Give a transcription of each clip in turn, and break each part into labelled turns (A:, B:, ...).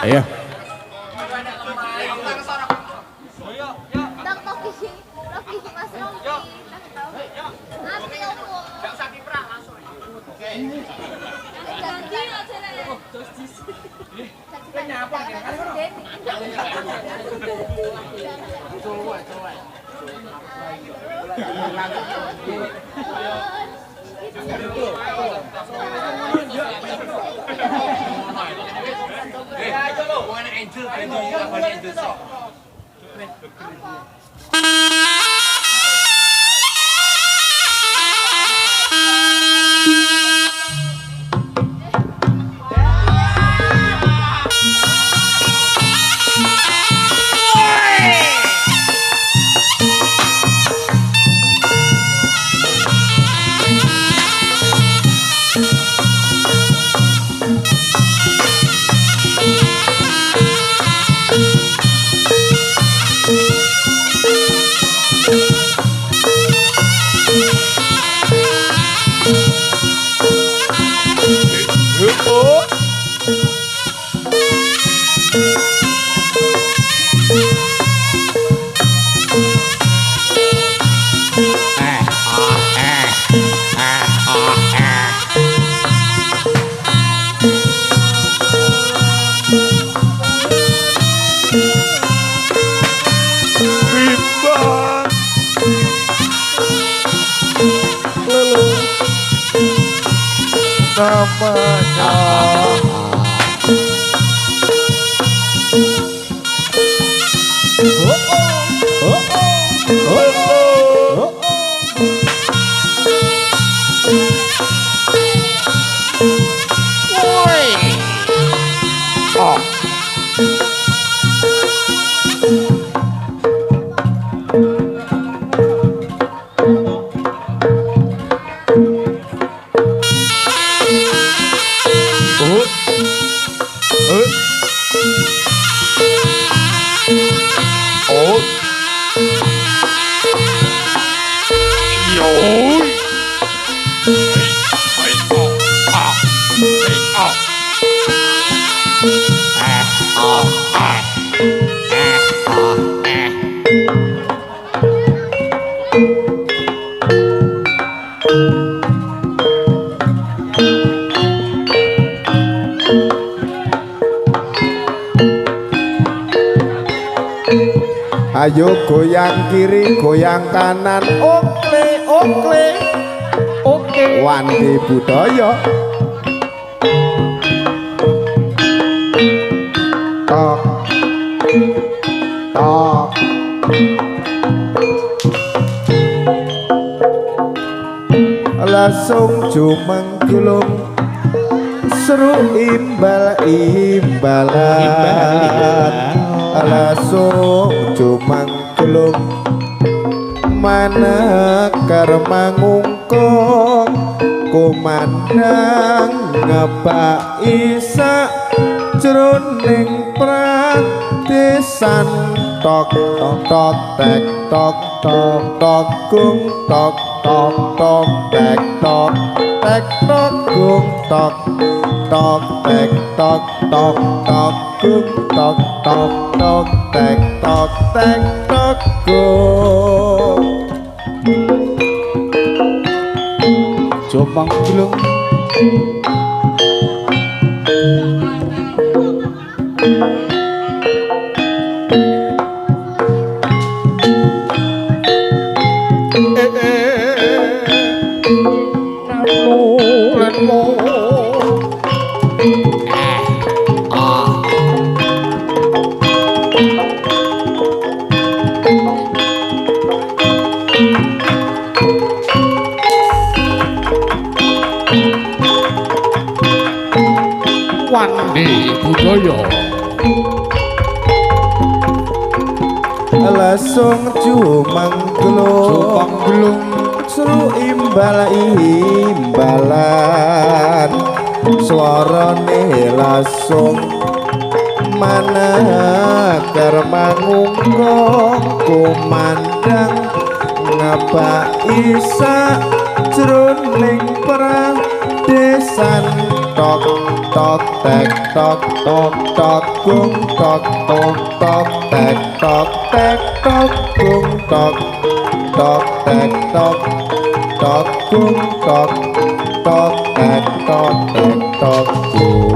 A: Ayo.
B: Ayo goyang kiri goyang kanan okle okle oke Wandi budaya tok tok langsung jumengkulung seru imbal imbalan langsung jumengkulung manekar mangungkong kumandang ngebak isa jroning praktisan tok tok tok tek tok tok tok gung tok tok tok tek tok tek tok gung tok tok tek tok tok tok gung tok tok tok tek tok gung Jopang Gulung
A: Wandi budaya
B: langsung jumengglung seru imbalan swarane langsung manekar mangungkong kumandang ngabak isa jroning pradesan tok tok tek tok tok tok gung tok tok tok tek tok gung tok tok tek tok gung tok tek tok gung.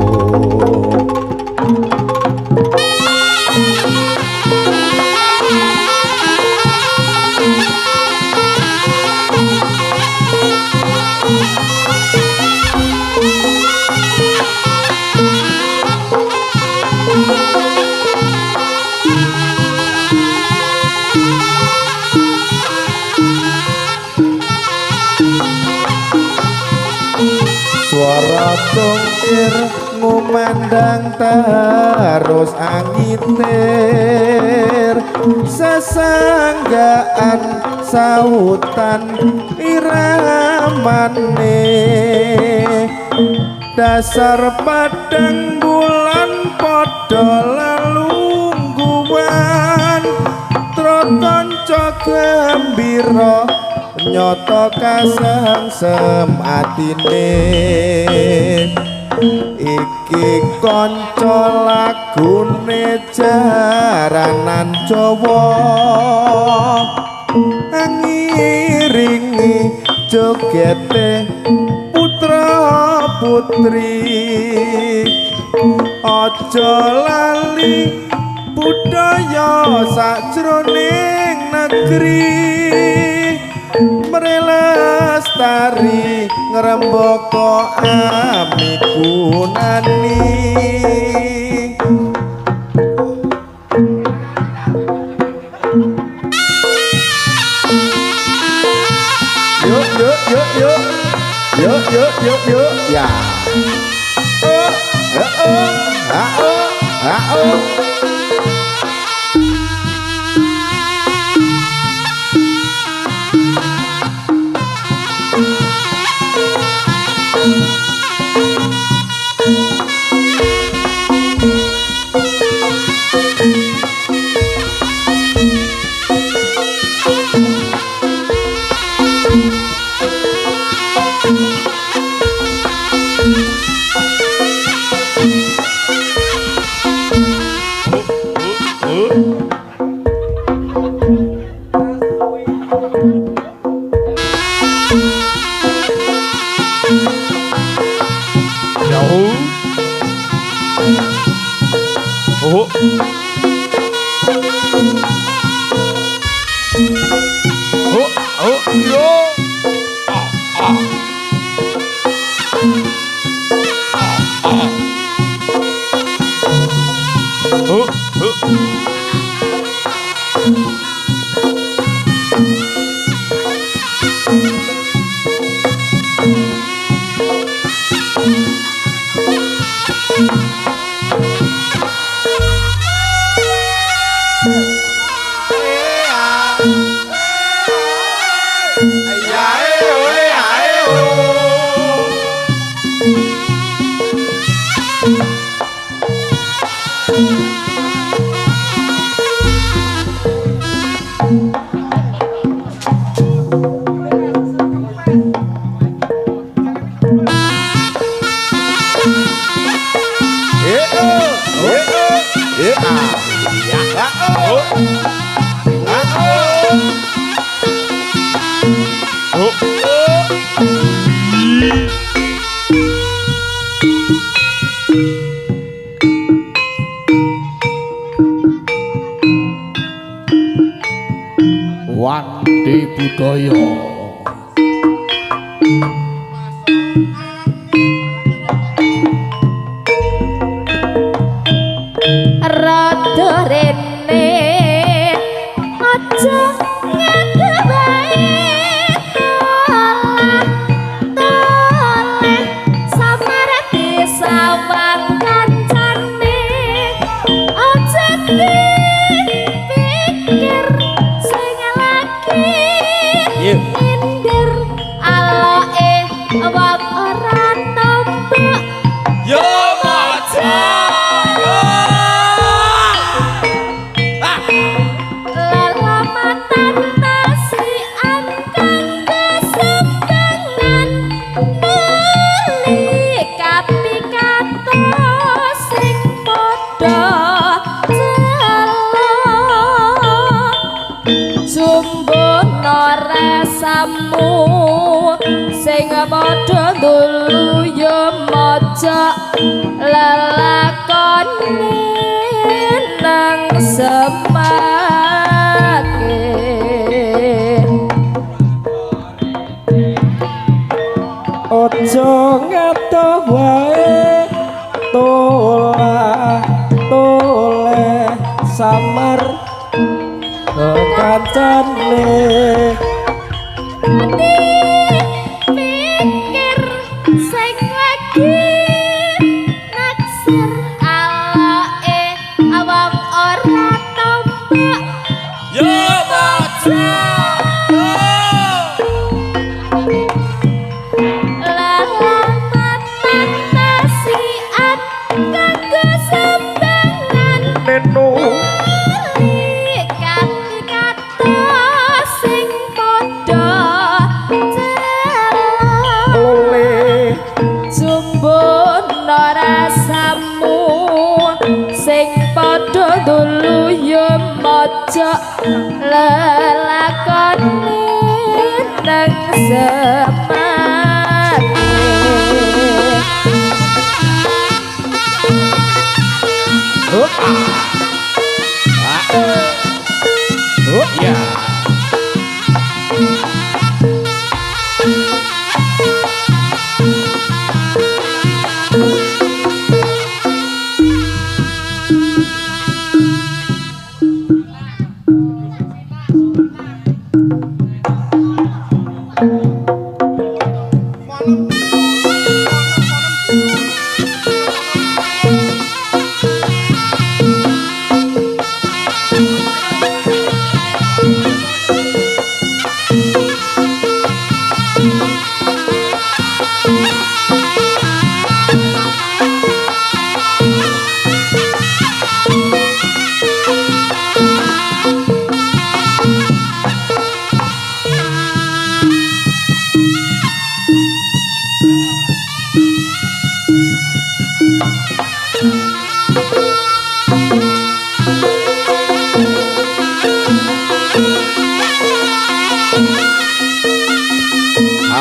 B: Suara tungkir ngumandang terus angitir sesanggaan sautan iramane dasar padang bulan padha lelungguhan trotonco gembira nyoto kasengsem atine iki kanca lagune jaranan Jawa ngiringi jogete putra putri aja lali budaya sajroning negeri Lestari ngrembaka amikunani yuk ya
A: Wandi budaya
C: rada rene aja ngedebae toleh samarati sawang kancane aja pikir sing lagi minder aloe wong ora nampak
D: yo maca
C: padha dulu ya maca lelakone nang semake
D: ojo ngato wae tola tole samar kancane
C: pikir sing lagi naksir aloe awang ora tompo
A: Yo baca.
C: lalamat nasiat kanggo sembangan
D: menu
C: kata sing padha celok
D: lole
C: jumbun rasamu sing padha dulu ya maca lelakone nang semake
A: Ya.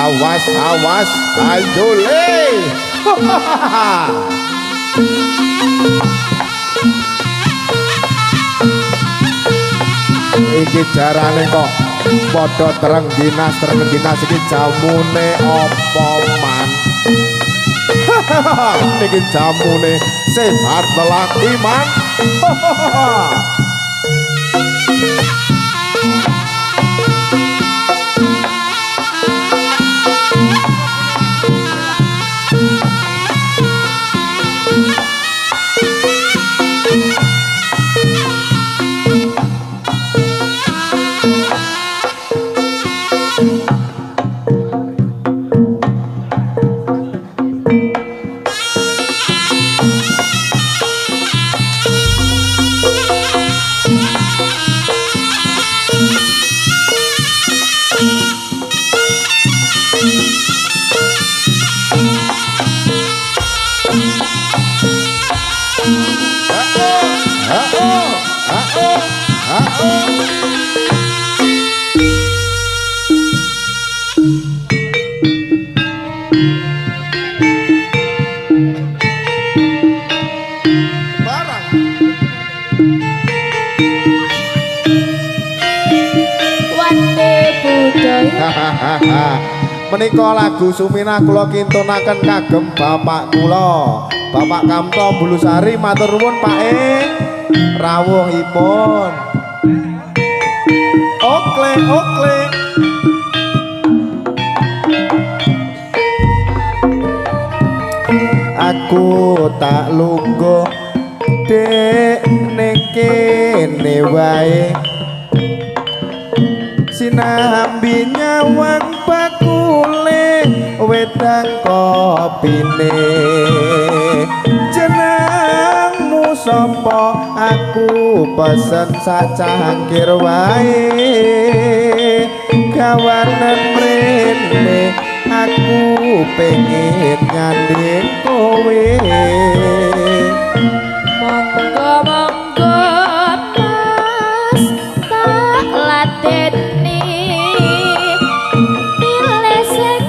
B: Awas awas aljole. Iki jarane kok padha tereng dinas iki jamune apa man. Niki jamune sehat lelaki man. Menika lagu Suminah kula kintunaken kagem bapak kula Bapak Kamto Bulusari matur nuwun Pak rawuhipun okle okle aku tak lungguh dek ning kene wae sinambi nyawang bakule wedang kopine jenengmu sapa aku pesen sacangkir wae kawanan mrene aku pengen nyanding kowe
C: monggo mas tak lateni pilih sing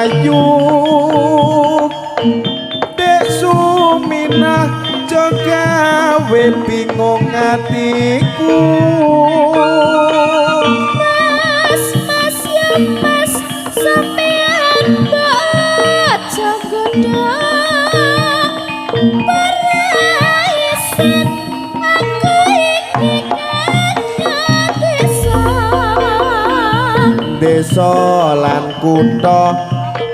B: ayu Dek Suminah jogawe bingung atiku
C: Mas mas ya mas sampean baca godang peraisan aku iki kaya desa
B: desa lan kutha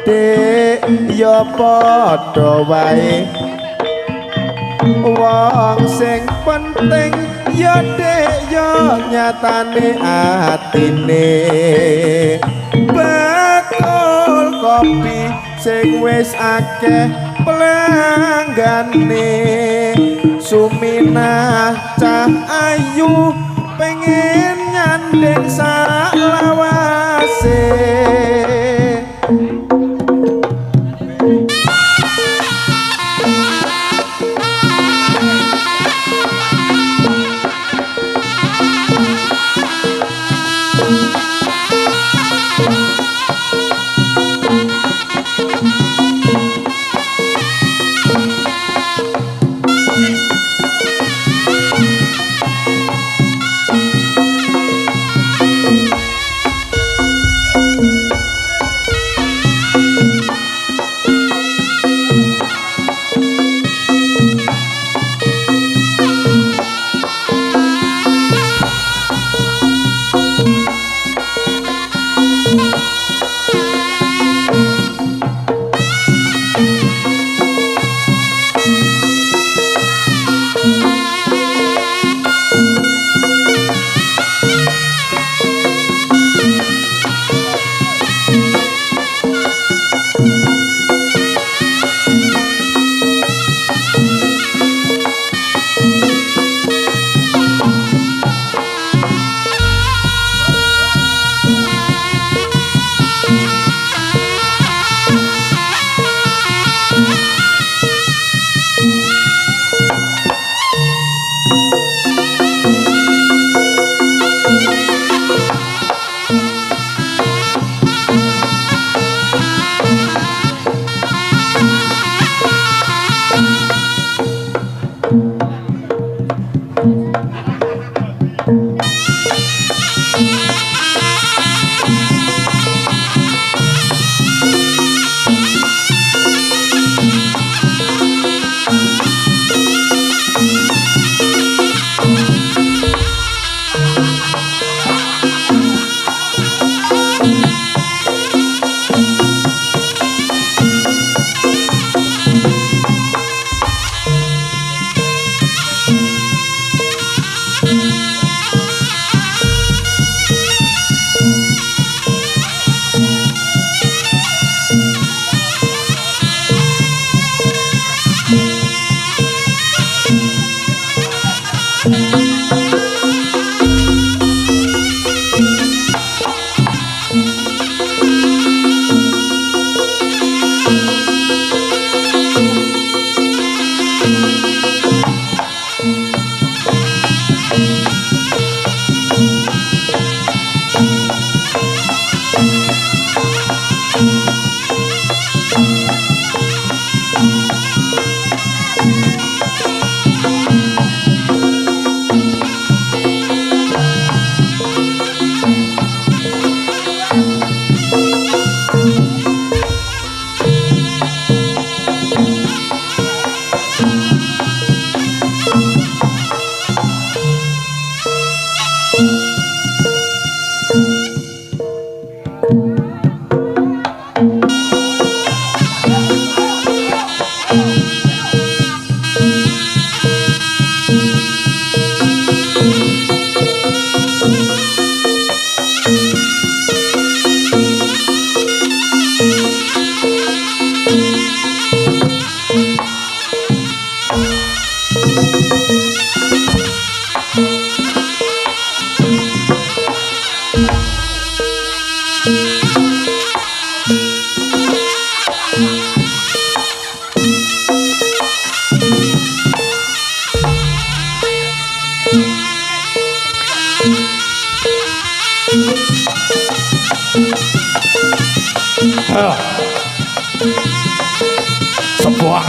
B: Dek ya padha wae wong sing penting ya Dek ya nyatane atine bakul kopi sing wis akeh pelanggane Suminah cah ayu pengen nyandeng sak lawase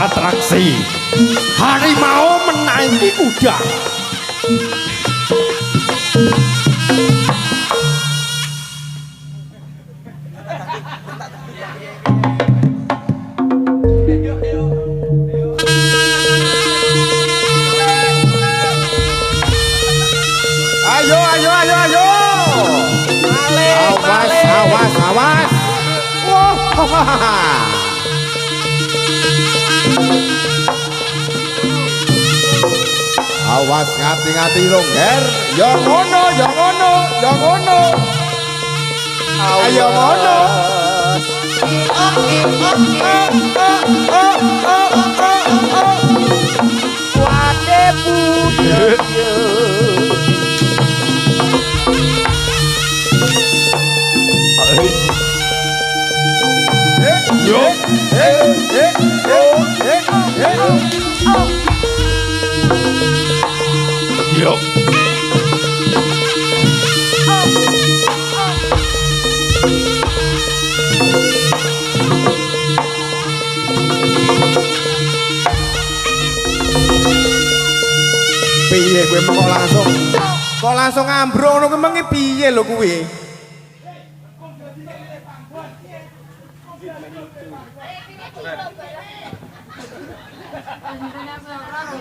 D: atraksi harimau menaiki kuda.
B: Ayo, ayo, ayo, ayo. Awas, awas, awas. Wah. Awas, ngati-ngati longger. Ya ngono, ya ngono, ya ngono. Ayo ngono.
D: Wade budaya.
B: Yo.
A: Yo.
B: Piye kowe kok langsung ambruk ngono kuwi mengi piye lho kuwi?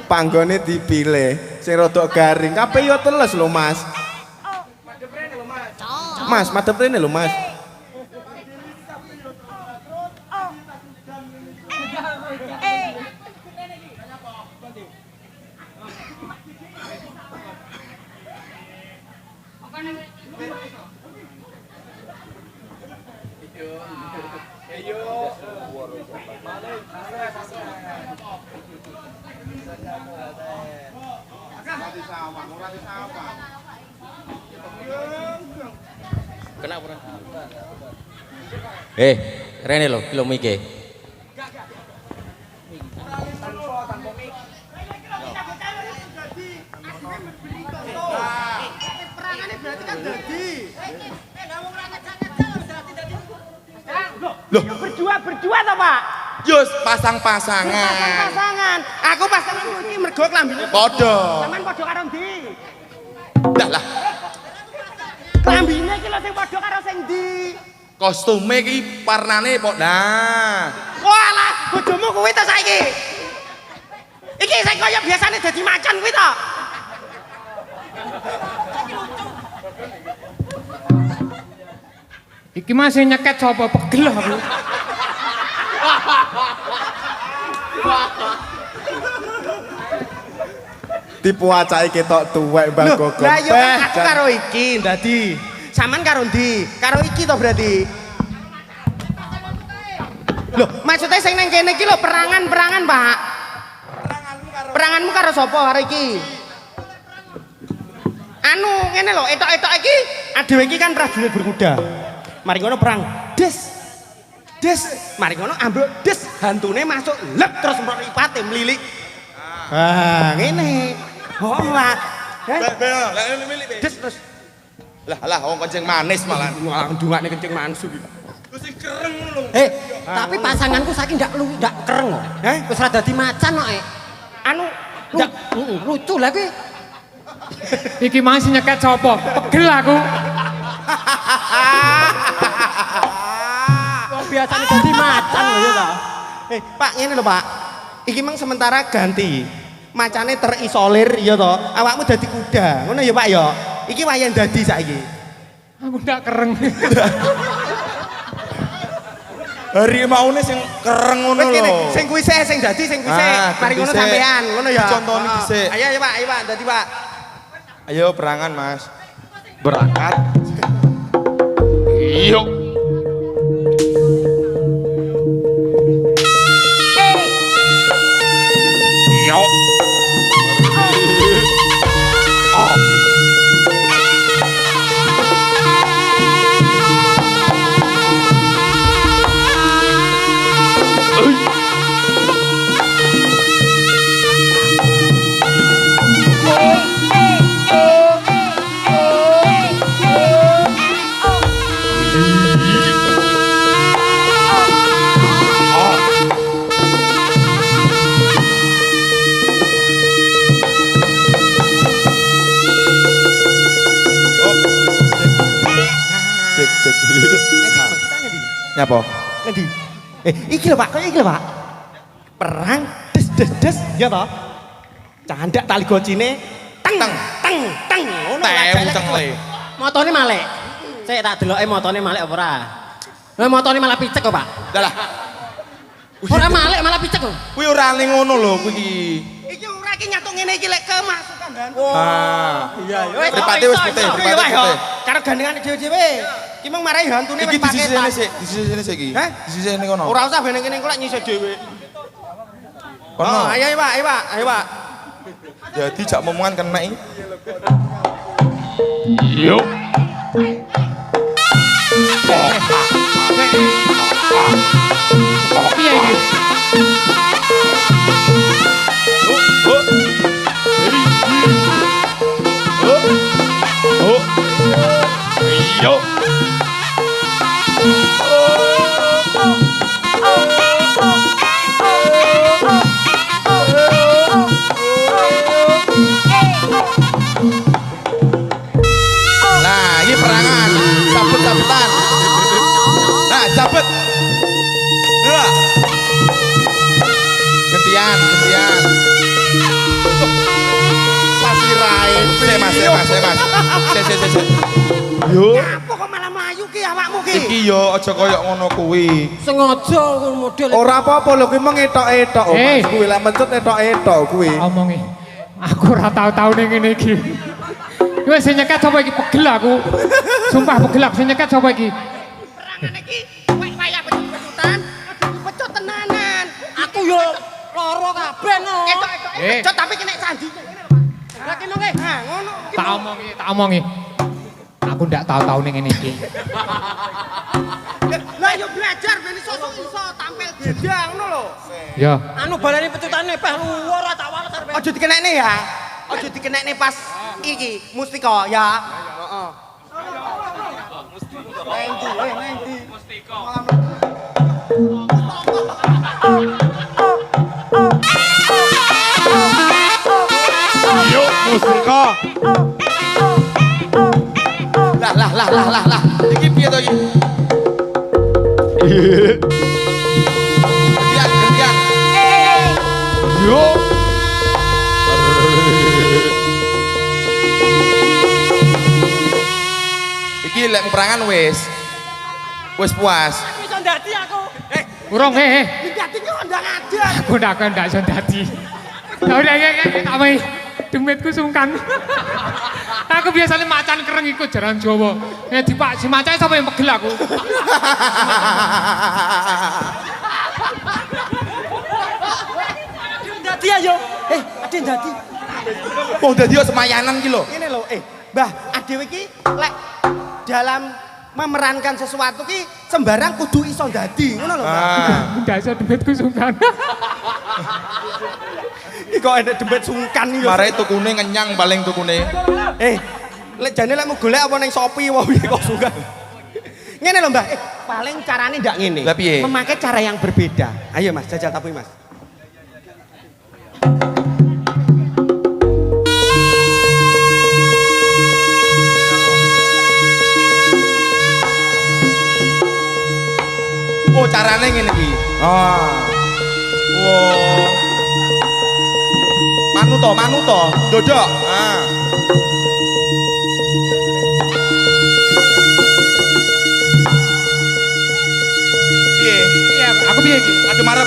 B: Panggone dipilih sing rada garing kabeh yo teles lho Mas. Mas, madhep rene lho Mas.
A: Rene lho, film iki.
E: Loh, berdua toh, Pak?
A: Yus pasang-pasangan.
E: Pasangan. Aku pasangan iki mergo klambine
A: Padha.
E: Sampeyan padha karo ndi?
A: Lah,
E: Klambine iki lho sing padha karo sing ndi?
A: kostume iki warnane padha.
E: Walah, bojomu kuwi to saiki. Iki sing kaya biasane dadi macan kuwi to.
D: Iki masih nyeket sapa pegel aku.
B: Tipu acake ketok tuwek Mbah Gogong.
E: Lah yo kan aku karo iki dadi. Saman karo ndi? Karo iki to berarti. Loh, maksudnya sing nang kene iki lho perangan-perangan, Pak. Peranganmu karo sapa karo iki? Anu ngene lho, etok-etok iki adewe iki kan prajurit berkuda. Mari ngono perang. Des. Des. Mari ngono ambruk des, hantune masuk lep terus mripate mlilik. Ah, ngene. Oh, Pak. Des terus.
A: Lah, wong kencing manis malah.
E: Malah ndungakne kencing mansu iki.
A: Sing kereng lho.
F: Tapi pasanganku saiki ndak kereng kok. Wis rada dadi macan kok.
E: Anu ndak
F: Lucu lah kuwi.
D: Iki masih nyeket sapa? Pegel aku.
F: Wong biasane dadi macan lho ya ta.
E: Pak ngene lho, Pak. Iki mang sementara ganti. Macane terisolir ya to. Awakmu dadi kuda. Ngono ya, Pak ya. Iki wayahe dadi saiki.
D: Aku ndak kereng.
A: Hari maune sing kereng ngono
E: Wis kene,
A: lho.
E: sing kuwi sing dadi sing kuwi sik. Mari ngono sampean, ngono ya.
A: Dicontoni dhisik.
E: Ayo ya, Pak, ayo Pak, dadi Pak.
A: Ayo berangan, Mas. Berangkat. Yuk. Yuk. Nyapa?
E: Ngendi? Iki lho Pak, kaya iki lho Pak. Perang des ya toh. Candak tali gocine teng teng ngono
A: Tewu cengle.
F: Motone malek. Sik tak deloke motone malek apa ora? Lah motone malah picek kok, Pak.
A: Dalah.
F: Ora malek malah picek kok.
A: Kuwi ora ning ngono lho kuwi iki.
E: Iki ora iki nyatuk ngene iki lek kemasukan dan.
A: Iya, wis pate wis putih, pate putih.
E: Karo gandengane dhewe-dhewe. Ki mung marahi hantune
A: Iki
E: wis
A: di
E: pakai
A: sisi sini sik, di sisi sini sik iki.
E: Hah?
A: Di sisi sini kono.
E: Ora usah ben kene engko lek nyisih dhewe.
A: Kono.
E: Ayo Pak, ayo Pak.
A: Jadi jak momongan kena iki.
D: Piye iki?
A: Nah, ini perangan. Sabut-sabutan. Nah, sabut. Ya. Gantian.
E: Pasti rae.
A: Mas. Sik. Yo.
E: Apa kok malah mlayu ki awakmu ki?
A: Iki yo aja koyo ngono kuwi.
F: Sengaja model.
B: Ora apa-apa lho kuwi mung etok-etok oh,
D: Eh.
B: Mas kuwi lek mencut etok-etok kuwi.
D: Omongi. Aku ora tau-tau ning ngene iki. Wis sing nyeket sapa iki pegel aku. Sumpah pegel aku sing nyeket sapa iki.
E: Perangan iki kowe wayah pecut-pecutan, pecut tenanan.
F: Aku yo loro kabeh no.
E: Etok-etok
D: Eh.
E: pecut tapi kena sandi.
F: Lah ki mongke.
E: Nah, ngono.
D: Tak omongi. Aku ndak tau-tau ning ngene iki.
E: Lah yo belajar ben iso tampil beda ngono lho.
D: Ya.
F: Anu baleni pecutane peh luar ora tak walet arep.
E: Aja dikenekne ya. Aja dikenekne pas iki mustika ya. Heeh. Ngendi?
A: Yuk, musika. Lah. Iki piye to iki? Gantian. Yuk. Iki lek perangan wis puas.
E: Iso ndadi aku.
D: Urung
E: Ndadi ki ndang adan.
D: Aku ndak iso dadi. Ya udah tak mai. Demitku sungkan. Aku biasanya macan kereng ikut jaran Jawa. Di Pak si macane sapa yang pegel aku.
F: Ndadi ayo. Ade ndadi.
A: Oh, dadi yo semayanan ki lho.
E: Ini lho, Mbah, adewe ki lek dalam memerankan sesuatu ki sembarang kudu iso ndadi, ngono lho, Mbah.
A: Ah.
D: Ndak iso demitku sungkan.
E: Iki kok enek dembet sungkan iki.
A: Mare tukune ngenyang paling tukune.
E: Lek jane lek mau golek apa ning Shopee wae kok sungkan. Ngene lho, Mbah. Paling carane ndak ngene.
A: Lah piye?
E: Memakai cara yang berbeda. Ayo, Mas, jajal tapi, Mas.
A: Oh, carane ngene iki. Oh. Manuto, dodok. Ah. Piye?
D: Iya, aku piye iki?
A: Adu marep.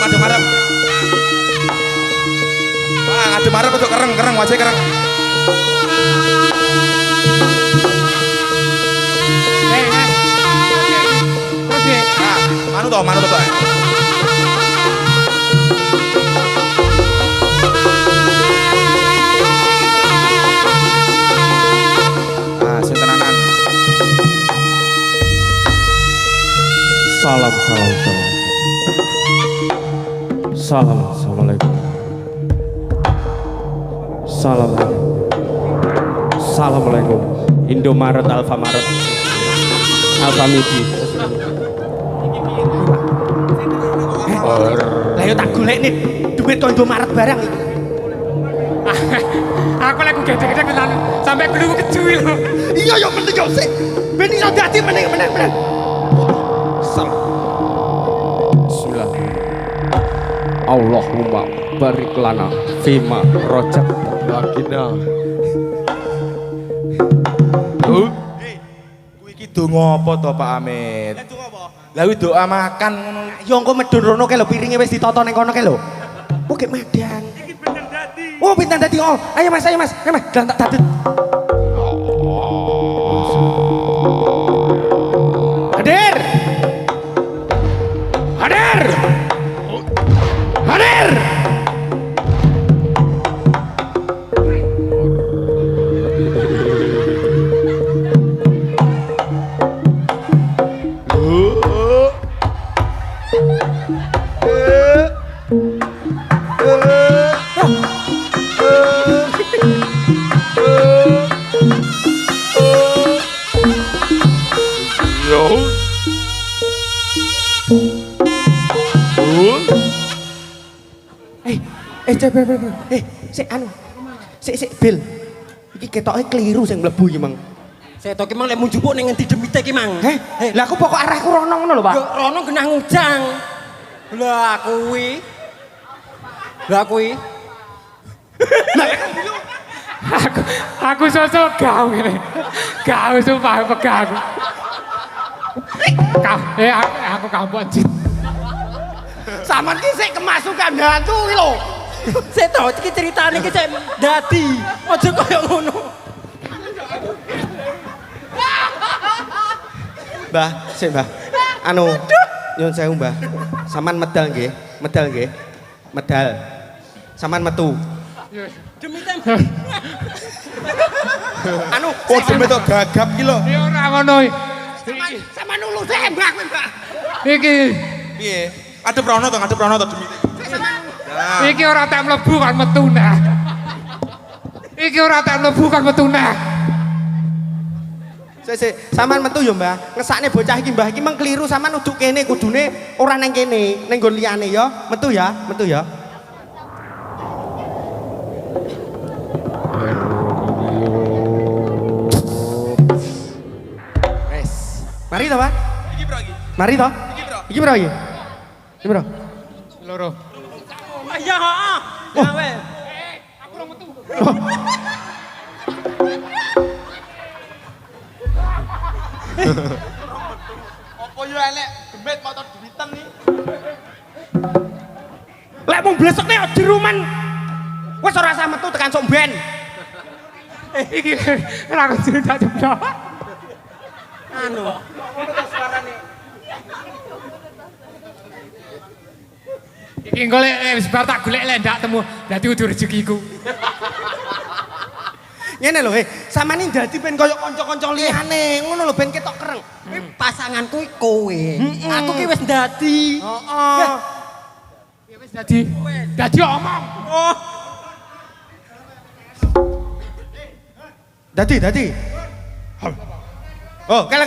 A: Ah, adu marep untuk kereng, wajah kereng.
D: Terus piye?
A: Ah, manuto to. Ah, sing tenanan.
B: Salam. Assalamualaikum. Assalamualaikum. Indomaret, Alfamaret, Alfamidi.
E: Lah yo tak golek nih duit kondo Maret barang iki.
D: Aku lagi gede-gede kelan sampai kudu kecuil.
E: Iya yo penting yo sik. Ben iso dadi meneh.
B: Allahumma barik lana fima rojak
A: Baginda. Kuwi iki donga apa to Pak Amit? Lah kuwi doa makan ngono.
E: Ya engko medun rono kae lho piringe wis ditata ning kono kae lho. Oke madang. Iki bintang dadi. Oh bintang dadi. Oh, ayo Mas, ayo Mas. Ayo Mas, dan tak dadut. Hadir. Hadir. Hadir. Sik anu. Sik Bil. Iki ketoke kliru sing mlebu iki, Mang.
F: Saya tau ki mang lek mun jupuk ning ngendi demite ki mang.
E: Lah aku pokok arahku rono ngono lho, Pak.
F: Yo rono genah ngujang. Lah kuwi. Lah kuwi.
D: Aku sosok gawe ngene. Gawe sumpah pegang. Aku kampung anjing.
E: Saman ki sik kemasukan hantu ki lho.
F: Saya tau iki ceritane iki cek dadi. Aja koyo ngono.
E: Mbah, sik Mbah. Anu, nyun sewu Mbah. Saman medal nggih, medal nggih. Medal. Saman metu.
F: Demi tem.
E: Anu,
A: Kok demi tok gagap ki lho.
D: Ya ora ngono.
E: sama nulu sik Mbah kowe Mbah.
D: Iki
A: Piye? Adep rono to demi.
D: iki ora tak mlebu kan metu nah. Iki ora tak mlebu kan metu nah.
E: Sik, saman metu ya Mbah. Ngesakne bocah iki Mbah iki meng kliru saman uduk kene kudune ora nang kene, ning nggon liyane ya. Metu ya, metu ya. Wes. Mari to, Pak.
A: Iki bro iki.
E: Mari to. Iki bro iki. Iki bro.
D: Loro.
F: Ya heeh. Ya weh.
A: Apa yo elek demit motor duwitan iki.
E: Lek mung blesokne jeruman. Wes ora usah metu tekan sok ben.
D: Iki ora cerita jeblo.
F: Anu.
D: Iki golek wis bar tak golek lek ndak temu. Dadi udah rezekiku.
E: Ngene lho, samane dadi ben koyo kanca-kanca liyane, ngono lho ben ketok kereng.
F: Pasanganku iki kowe. Aku ki wis dadi.
E: Heeh.
D: Ya wis dadi omong.
E: Dadi. Oh, kala.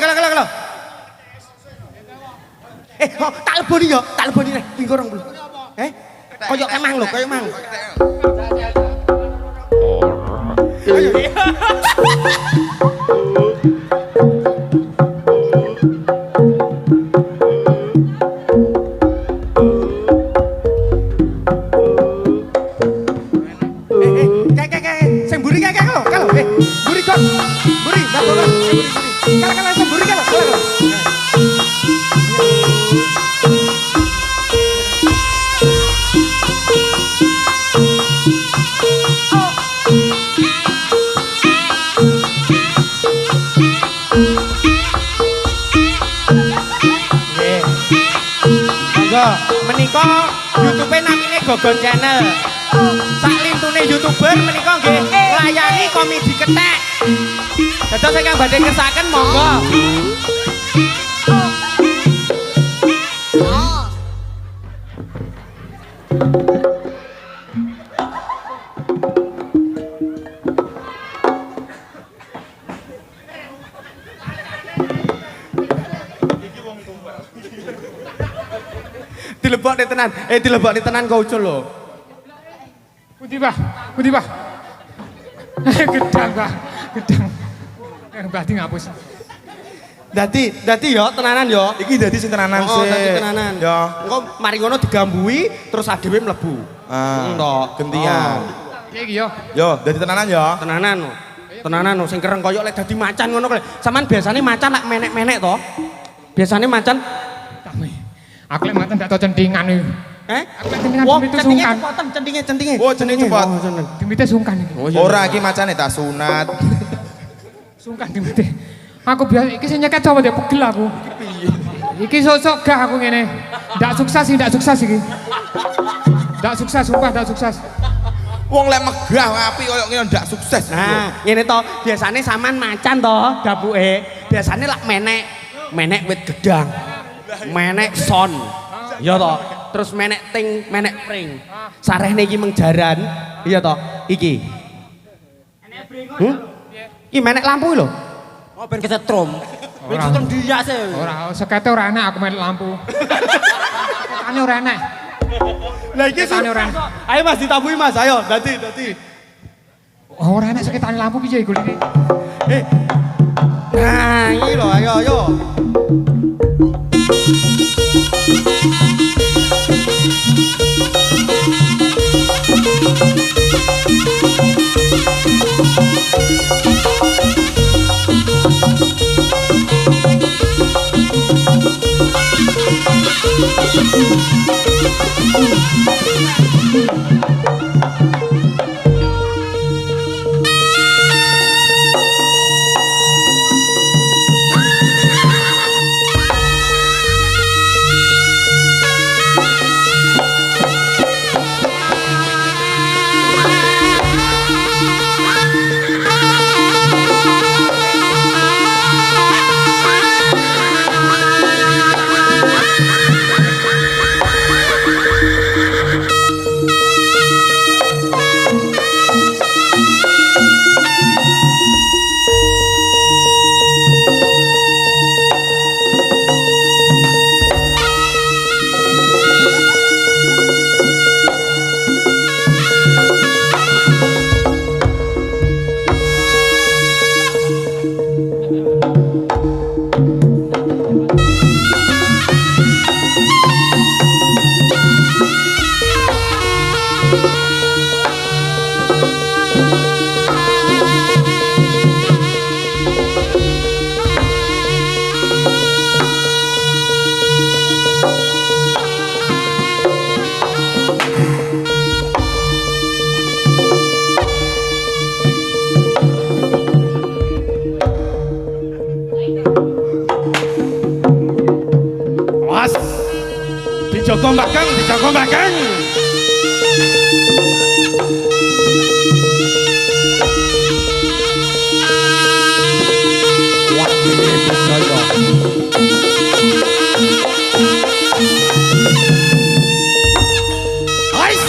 E: Tak leboni yo, tak leboni rek, ping 20. Koyo kemang lho, koyo mang. Sing mburi kae lho, kalau mburi kok. Mburi, mbak mburi. Kala sing mburi kae lho, menika YouTube-e namine Gogon Channel. Sak lintune YouTuber menika nggih nglayani komedi kethek. Dados ingkang badhe kesaken monggo. Dilebokne tenan kok ucul lho.
D: Pundi, Pak? Gedang, Pak. Gedang. Yang berarti ngapus.
E: Dadi yo tenanan yo.
A: Iki dadi sing tenanan
E: Oh,
A: sih.
E: dadi tenanan.
A: Ya.
E: Engko mari ngono digambui terus adewe mlebu. Entok.
A: Gentian.
D: Iya iki yo.
A: Yo, dadi tenanan ya.
E: Tenanan no. Tenanan no sing kereng koyo lek dadi macan ngono kok. Saman biasane macan lek menek-menek to. Biasane macan
D: Damai. Aku lek macan ndak tau cendingan iki. Aku lek cendingan
E: Wong
D: itu
E: centinge
D: sungkan.
E: kepoten, centinge.
A: Oh, centinge cepot.
E: Oh, centing.
D: Dimite sungkan iki.
A: Ora iki macane tak sunat.
D: Sungkan dimite. Aku biasa iki sing nyeket coba dia pegel aku. Iki sok-sok gah aku ngene. Ndak sukses iki. Ndak sukses, sumpah ndak sukses.
A: Wong lek megah api koyo ngene ndak sukses.
E: Nah, ngene to, biasane saman macan to, dapuke. Biasane lak menek wit gedang. Menek son. Iya to. Terus menek ting, menek pring. Sarehne iki mengjaran. Iya to. Iki. Iki menek lampu lho.
F: Oh ben kesetrum. Ben
D: Ora.
F: kesetrum dia sih.
D: Ora sekete ora enak aku main lampu. Seketane ora enak.
E: Lah iki
D: Seketane ora enak.
E: Ayo Mas ditabui Mas, ayo. Dadi.
D: Oh, ora enak seketane lampu piye iku iki?
E: Nah, iki lho, ayo. Awas. Dijogo Mbak Kang. Wah, ini berjaya. Ais.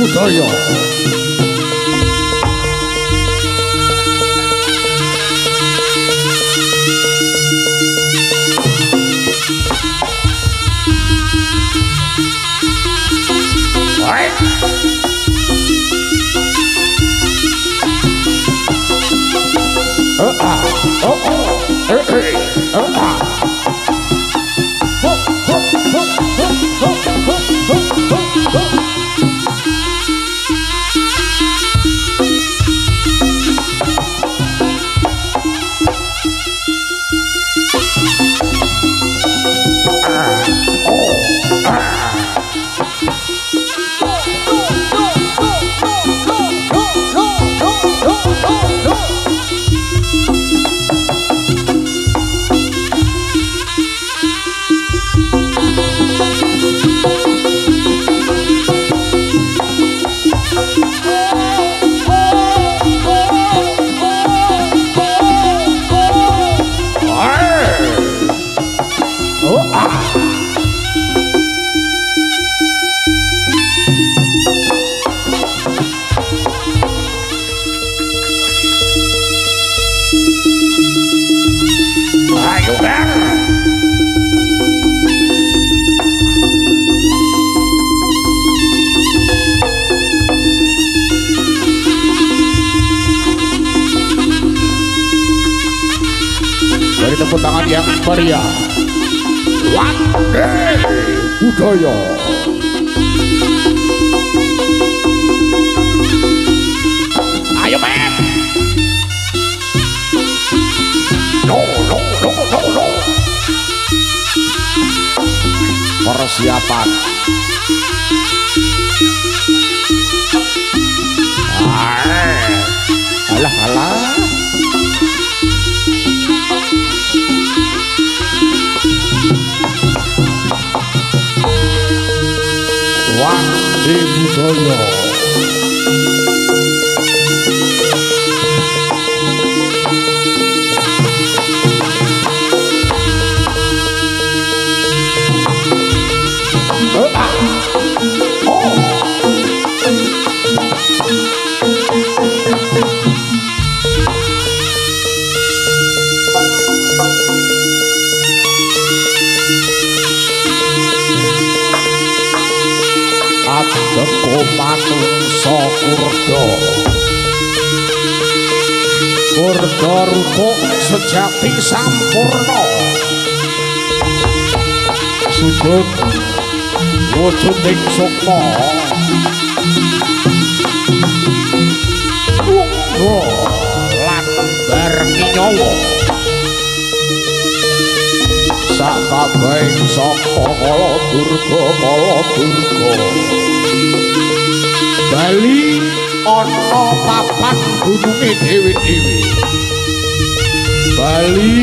B: budaya. Dari tepuk tangan yang meriah. One Day Budaya. Ayo men. No. Persiapan. Alah. One Day Budaya. Teko manungsa kurda rukuk sejati sampurna sujud wujuding sukma lan bareng nyawa sakabehing sapa kala durga Bali ana papan gununge dhewe-dhewe. Bali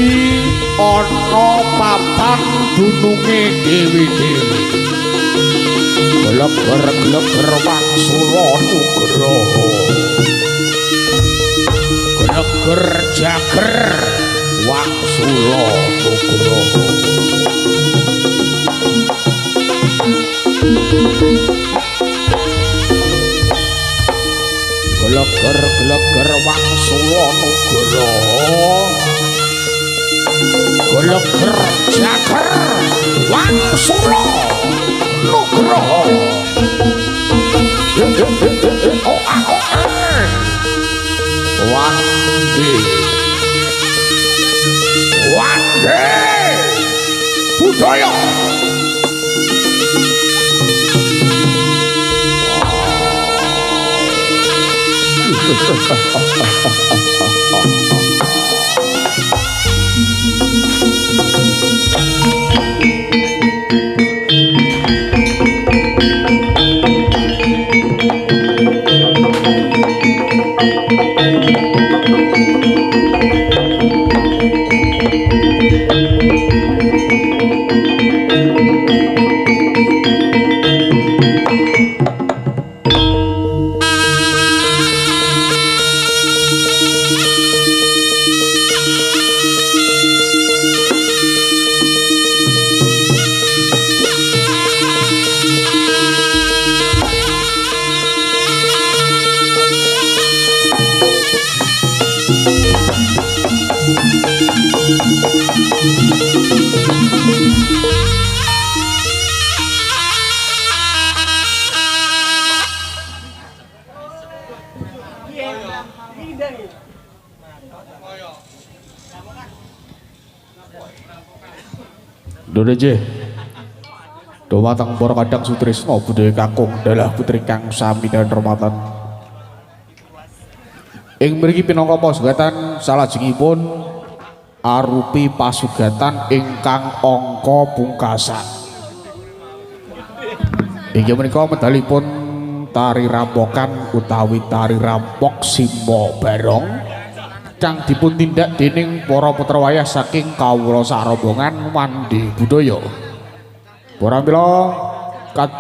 B: ana papan gununge dhewe-dhewe. Gleger-gleger wangsula nugraha. Gleger jager wangsula nugraha. Gleger wangsula nugraha. Gleger jager wangsula nugraha. One day budaya.
A: Dodeje. Dumateng para kadang sutrisno budaya kakung dalah putri kang sami dan hormatan. Ing mriki pinangka pasugatan salajengipun arupi pasugatan ingkang angka pungkasan. Inggih menika medalipun tari rampokan utawi tari rampok Simo Barong kang dipun tindak dening para putra wayah saking kawula sarombongan Mandi Budaya. Para mila kados